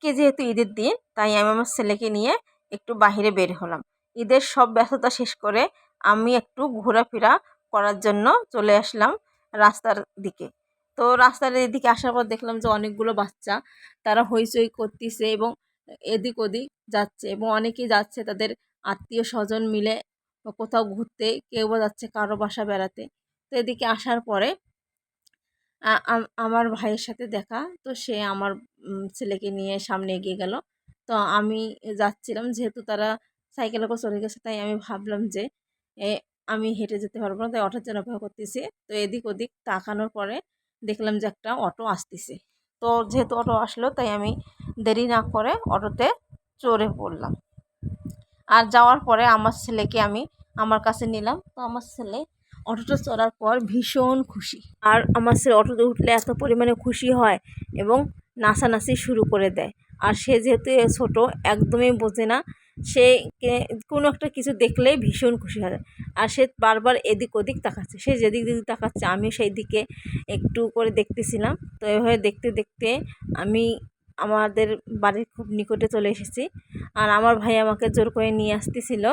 আজকে যেহেতু ঈদের দিন, তাই আমি আমার ছেলেকে নিয়ে একটু বাহিরে বের হলাম। ঈদের সব ব্যস্ততা শেষ করে আমি একটু ঘোরাফেরা করার জন্য চলে আসলাম রাস্তার দিকে। তো রাস্তার এদিকে আসার পর দেখলাম যে অনেকগুলো বাচ্চা তারা হইচই করতেছে এবং এদিক ওদিক যাচ্ছে, এবং অনেকেই যাচ্ছে তাদের আত্মীয় স্বজন মিলে কোথাও ঘুরতে, কেউ বা যাচ্ছে কারো বাসা বেড়াতে। তো এদিকে আসার পরে আমার ভাইয়ের সাথে দেখা, তো সে আমার ছেলেকে নিয়ে সামনে এগিয়ে গেল। তো আমি যাচ্ছিলাম, যেহেতু তারা সাইকেলে করে চলে গেছে, তাই আমি ভাবলাম যে এ, আমি হেঁটে যেতে পারবো না, তাই অটোর জন্য অপেক্ষা করতেছি। তো এদিক ওদিক তাকানোর পরে দেখলাম যে একটা অটো আসতেছে। তো যেহেতু অটো আসলো, তাই আমি দেরি না করে অটোতে চড়ে পড়লাম। আর যাওয়ার পরে আমার ছেলেকে আমি আমার কাছে নিলাম। তো আমার ছেলে অটোটা চড়ার পর ভীষণ খুশি। আর আমার ছেলে অটোতে উঠলে এত পরিমাণে খুশি হয় এবং নাচানাচি শুরু করে দেয়। আর সে যেহেতু ছোট, একদমই বোঝে না, সে কোনো একটা কিছু দেখলেই ভীষণ খুশি হয়। আর সে বারবার এদিক ওদিক তাকাচ্ছে, সে যেদিক দিক তাকাচ্ছে আমি সেই দিকে একটু করে দেখতেছিলাম। তো এভাবে দেখতে দেখতে আমি আমাদের বাড়ির খুব নিকটে চলে এসেছি। আর আমার ভাই আমাকে জোর করে নিয়ে আসতেছিল।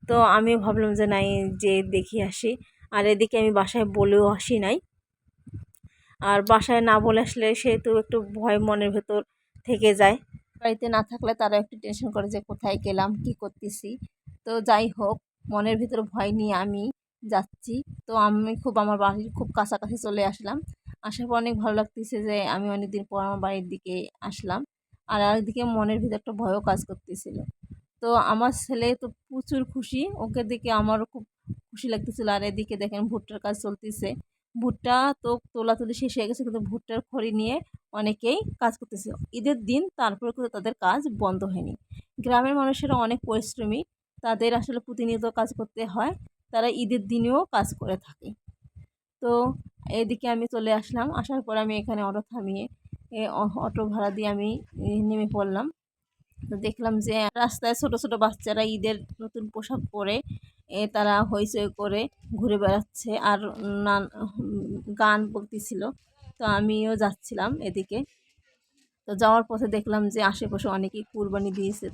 তো আমি ভাবলাম যে নাই, যে দেখি আসি। আর এদিকে আমি বাসায় বলেও আসি নাই। আর বাসায় না বলে আসলে সেহেতু একটু ভয় মনের ভেতর থেকে যায়। বাড়িতে না থাকলে তারা একটু টেনশন করে যে কোথায় গেলাম, কি করতেছি। তো যাই হোক, মনের ভিতর ভয় নিয়ে আমি যাচ্ছি। তো আমি আমার বাড়ির খুব কাছাকাছি চলে আসলাম। আসার পর অনেক ভালো লাগতেছে যে আমি অনেকদিন পর আমার বাড়ির দিকে আসলাম। আর একদিকে মনের ভিতর একটা ভয়ও কাজ করতেছিল। তো আমার ছেলে তো প্রচুর খুশি, ওকে দেখে আমারও খুব খুশি লাগতেছিল। আর এদিকে দেখেন ভুট্টার কাজ চলতেছে। ভুট্টা তো তোলাতুলি শেষ হয়ে গেছে, কিন্তু ভুট্টার খড়ি নিয়ে অনেকেই কাজ করতেছে। ঈদের দিন তারপরে কিন্তু তাদের কাজ বন্ধ হয়নি। গ্রামের মানুষেরা অনেক পরিশ্রমী, তাদের আসলে প্রতিনিয়ত কাজ করতে হয়, তারা ঈদের দিনেও কাজ করে থাকে। তো এদিকে আমি চলে আসলাম। আসার পর আমি এখানে অটো থামিয়ে অটো ভাড়া দিয়ে আমি নেমে পড়লাম। তো দেখলাম যে রাস্তায় ছোট ছোট বাচ্চারা ঈদের নতুন পোশাক পরে তারা হইচই করে ঘুরে বেড়াচ্ছে আর নান গান বলতেছিল। তো আমিও যাচ্ছিলাম এদিকে। তো যাওয়ার পথে দেখলাম যে আশেপাশে অনেকেই কুরবানি দিয়েছে,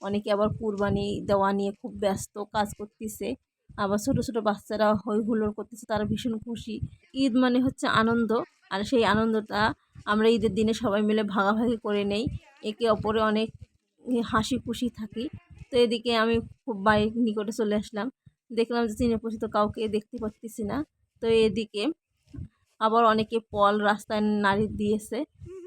অনেকে আবার কুরবানি দেওয়া নিয়ে খুব ব্যস্ত কাজ করতেছে। আবার ছোট ছোট বাচ্চারা হই হুল্লোড় করতেছে, তারা ভীষণ খুশি। ঈদ মানে হচ্ছে আনন্দ, আর সেই আনন্দটা আমরা ঈদের দিনে সবাই মিলে ভাগাভাগি করে নেই, একে অপরে অনেক হাসি খুশি থাকি। তো এদিকে আমি খুব বাড়ির নিকটে চলে আসলাম। দেখলাম যে চিনে পরিচিত কাউকে দেখতে পাচ্ছি না। তো এদিকে আবার অনেকে ফল রাস্তায় নাড়ি দিয়েছে।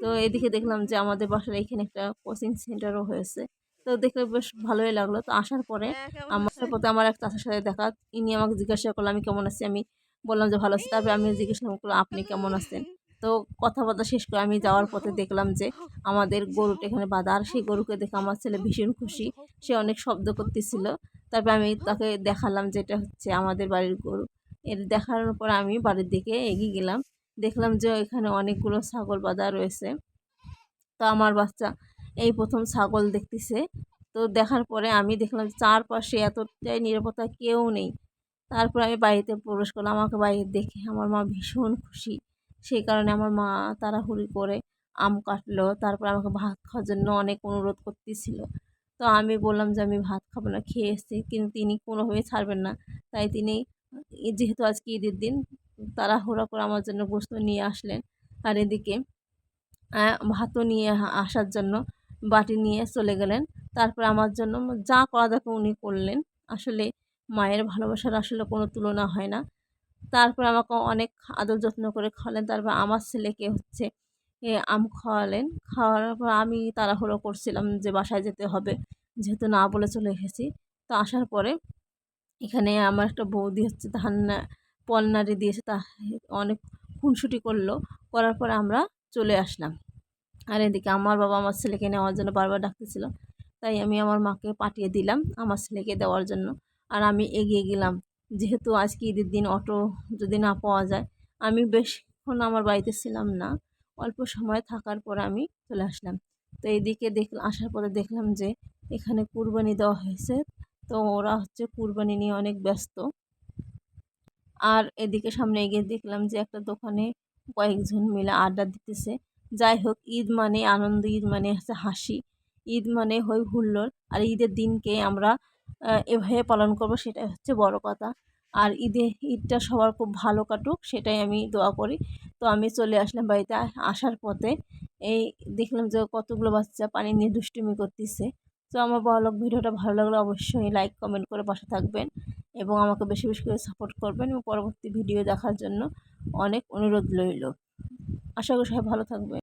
তো এদিকে দেখলাম যে আমাদের বাসার এখানে একটা কোচিং সেন্টারও হয়েছে। তো দেখে বেশ ভালোই লাগলো। তো আসার পরে আমার পথে আমার এক চাচার সাথে দেখা, ইনি আমাকে জিজ্ঞাসা করলো আমি কেমন আছি। আমি বললাম যে ভালো আছি। তারপরে আমি জিজ্ঞাসা করলাম আপনি কেমন আছেন। তো কথাবার্তা শেষ করে আমি যাওয়ার পথে দেখলাম যে আমাদের গরুটা এখানে বাঁধা, আর সেই গরুকে দেখে আমার ছেলে ভীষণ খুশি, সে অনেক শব্দ করতেছিল। তারপরে আমি তাকে দেখালাম যে এটা হচ্ছে আমাদের বাড়ির গরু। এর দেখানোর পর আমি বাড়ির দিকে এগিয়ে গেলাম। দেখলাম যে এখানে অনেকগুলো ছাগল বাঁধা রয়েছে। তো আমার বাচ্চা এই প্রথম ছাগল দেখতেছে। তো দেখার পরে আমি দেখলাম চারপাশে এতটাই নিরাপত্তা, কেউ নেই। তারপর আমি বাড়িতে প্রবেশ করলাম। আমাকে বাইরে দেখে আমার মা ভীষণ খুশি। সেই কারণে আমার মা তাড়াহুড়ি করে আম কাটলো, তারপর আমাকে ভাত খাওয়ার জন্য অনেক অনুরোধ করতেছিল। তো আমি বললাম যে আমি ভাত খাবো না, খেয়ে এসেছি, কিন্তু তিনি কোনোভাবেই ছাড়বেন না। তাই তিনি যেহেতু আজকে ঈদের দিন, তাড়াহুড়া করে আমার জন্য গোশত নিয়ে আসলেন। আর এদিকে ভাতও নিয়ে আসার জন্য বাটি নিয়ে চলে গেলেন। তারপর আমার জন্য যা করা দরকার উনি করলেন। আসলে মায়ের ভালোবাসার আসলে কোনো তুলনা হয় না। তারপর আমাকে অনেক আদর যত্ন করে খাওয়ালেন। তারপর আমার ছেলেকে হচ্ছে আম খাওয়ালেন। খাওয়ার পর আমি তাড়াহুড়ো করছিলাম যে বাসায় যেতে হবে, যেহেতু না বলে চলে এসেছি। তো আসার পরে এখানে আমার একটা বৌদি হচ্ছে ধান পল নাড়ি দিয়েছে, তা অনেক খুনসুটি করলো। করার পরে আমরা চলে আসলাম। আর এদিকে আমার বাবা আমার ছেলেকে নেওয়ার জন্য বারবার ডাকতেছিল, তাই আমি আমার মাকে পাঠিয়ে দিলাম আমার ছেলেকে দেওয়ার জন্য। আর আমি এগিয়ে গেলাম, যেহেতু আজকে ঈদের দিন অটো যদি না পাওয়া যায়। আমি বেশক্ষণ আমার বাড়িতে ছিলাম না, অল্প সময় থাকার পরে আমি চলে আসলাম। তো এইদিকে আসার পরে দেখলাম যে এখানে কুরবানি দেওয়া হয়েছে। তো ওরা হচ্ছে কুরবানি নিয়ে অনেক ব্যস্ত। আর এদিকে সামনে এগিয়ে দেখলাম যে একটা দোকানে কয়েকজন মিলে আড্ডা দিতেছে। যাই হোক, ঈদ মানে আনন্দ, ঈদ মানে হচ্ছে হাসি। ঈদ মানে হই হুল্লোড়, আর ঈদের দিনকে আমরা এভাবে পালন করব, সেটাই হচ্ছে বড় কথা। আর ঈদটা সবার খুব ভালো কাটুক, সেটাই আমি দোয়া করি। তো আমি চলে আসলাম বাড়িতে। আসার পথে এই দেখলাম যে কতগুলো বাচ্চা পানি নিয়ে দুষ্টুমি করতেছে। তো আমার বড়লোক ভিডিওটা ভালো লাগলে অবশ্যই লাইক কমেন্ট করে পাশে থাকবেন এবং আমাকে বেশি বেশি করে সাপোর্ট করবেন, এবং পরবর্তী ভিডিও দেখার জন্য অনেক অনুরোধ রইল। আশা করি সবাই ভালো থাকবেন।